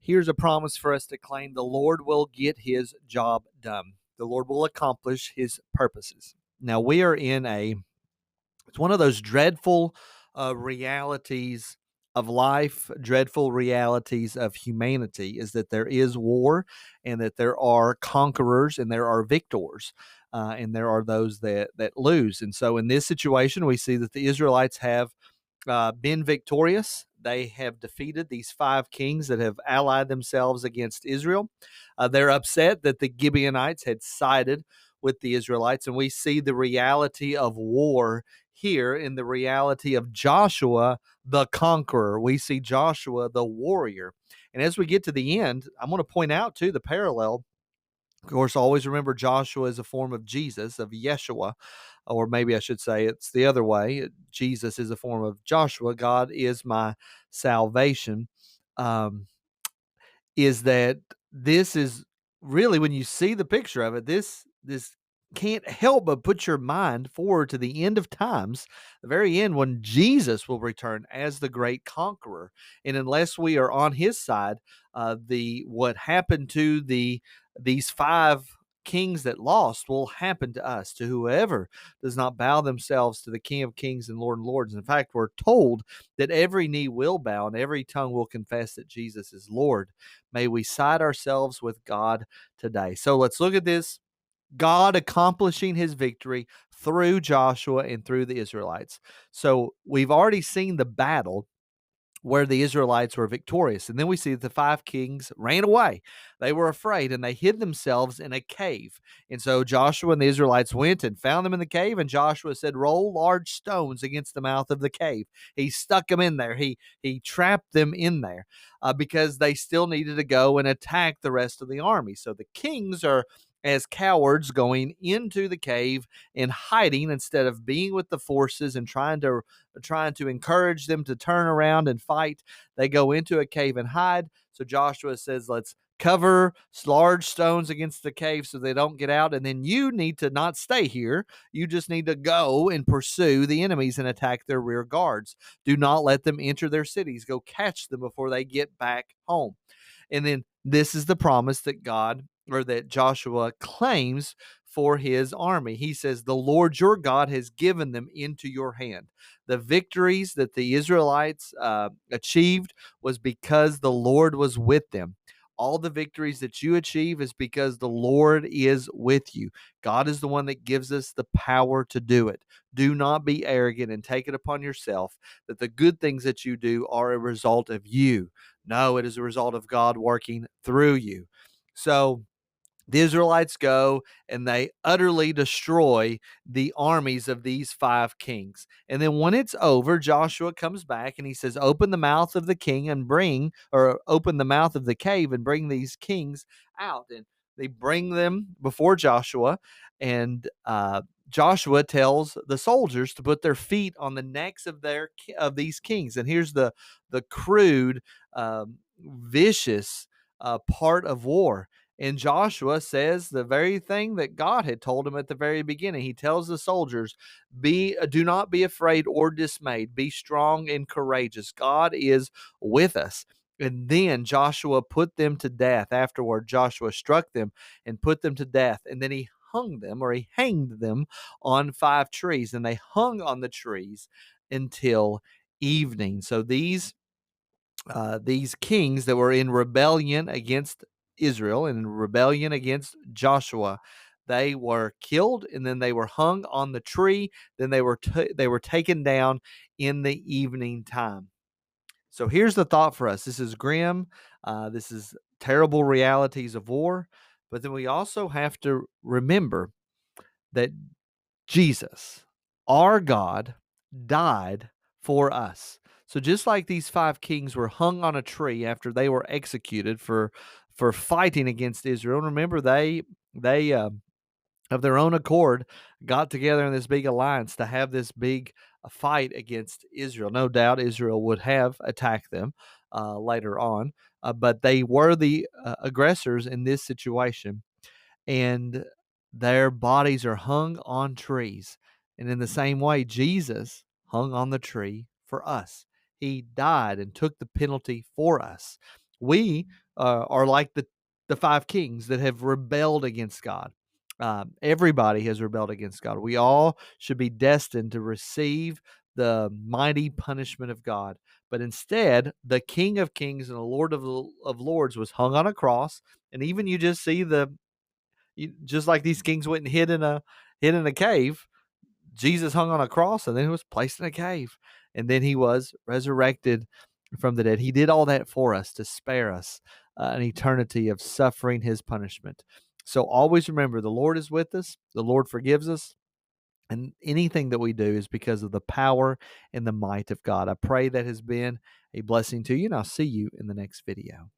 here's a promise for us to claim: the Lord will get his job done. The Lord will accomplish his purposes. Now, we are in it's one of those dreadful realities of life, dreadful realities of humanity, is that there is war and that there are conquerors and there are victors. And there are those that lose. And so in this situation, we see that the Israelites have been victorious. They have defeated these five kings that have allied themselves against Israel. They're upset that the Gibeonites had sided with the Israelites, and we see the reality of war here in the reality of Joshua the conqueror. We see Joshua the warrior. And as we get to the end, I'm going to point out too the parallel. Of course, always remember Joshua is a form of Jesus, of Yeshua, or maybe I should say it's the other way. Jesus is a form of Joshua. God is my salvation. Is that this is really, when you see the picture of it, this can't help but put your mind forward to the end of times, the very end, when Jesus will return as the great conqueror. And unless we are on his side, the what happened to these five kings that lost will happen to us, to whoever does not bow themselves to the King of Kings and Lords. In fact, we're told that every knee will bow and every tongue will confess that Jesus is Lord. May we side ourselves with God today. So let's look at this: God accomplishing his victory through Joshua and through the Israelites. So we've already seen the battle where the Israelites were victorious. And then we see that the five kings ran away. They were afraid and they hid themselves in a cave. And so Joshua and the Israelites went and found them in the cave. And Joshua said, roll large stones against the mouth of the cave. He stuck them in there. He trapped them in there because they still needed to go and attack the rest of the army. So the kings are as cowards going into the cave and hiding instead of being with the forces and trying to encourage them to turn around and fight. They go into a cave and hide. So Joshua says, let's cover large stones against the cave so they don't get out. And then you need to not stay here. You just need to go and pursue the enemies and attack their rear guards. Do not let them enter their cities. Go catch them before they get back home. And then this is the promise that that Joshua claims for his army. He says, the Lord your God has given them into your hand. The victories that the Israelites achieved was because the Lord was with them. All the victories that you achieve is because the Lord is with you. God is the one that gives us the power to do it. Do not be arrogant and take it upon yourself that the good things that you do are a result of you. No, it is a result of God working through you. So the Israelites go and they utterly destroy the armies of these five kings. And then when it's over, Joshua comes back and he says, open the mouth of the king and open the mouth of the cave and bring these kings out. And they bring them before Joshua, and Joshua tells the soldiers to put their feet on the necks of these kings. And here's the crude, vicious part of war. And Joshua says the very thing that God had told him at the very beginning. He tells the soldiers, do not be afraid or dismayed. Be strong and courageous. God is with us. And then Joshua put them to death. Afterward, Joshua struck them and put them to death. And then he hanged them on 5 trees. And they hung on the trees until evening. So these kings that were in rebellion against Israel and in rebellion against Joshua, they were killed, and then they were hung on the tree. Then they were taken down in the evening time. So here's the thought for us. This is grim. This is terrible realities of war. But then we also have to remember that Jesus, our God, died for us. So just like these 5 kings were hung on a tree after they were executed for fighting against Israel, remember they of their own accord got together in this big alliance to have this big fight against Israel. No doubt Israel would have attacked them later on, but they were the aggressors in this situation, and their bodies are hung on trees. And in the same way, Jesus hung on the tree for us. He died and took the penalty for us. We are like the five kings that have rebelled against God. Everybody has rebelled against God. We all should be destined to receive the mighty punishment of God. But instead, the King of Kings and the Lord of Lords was hung on a cross. And even you just see just like these kings went and hid in a cave, Jesus hung on a cross and then he was placed in a cave. And then he was resurrected from the dead. He did all that for us to spare us an eternity of suffering his punishment. So always remember the Lord is with us, the Lord forgives us, and anything that we do is because of the power and the might of God. I pray that has been a blessing to you, and I'll see you in the next video.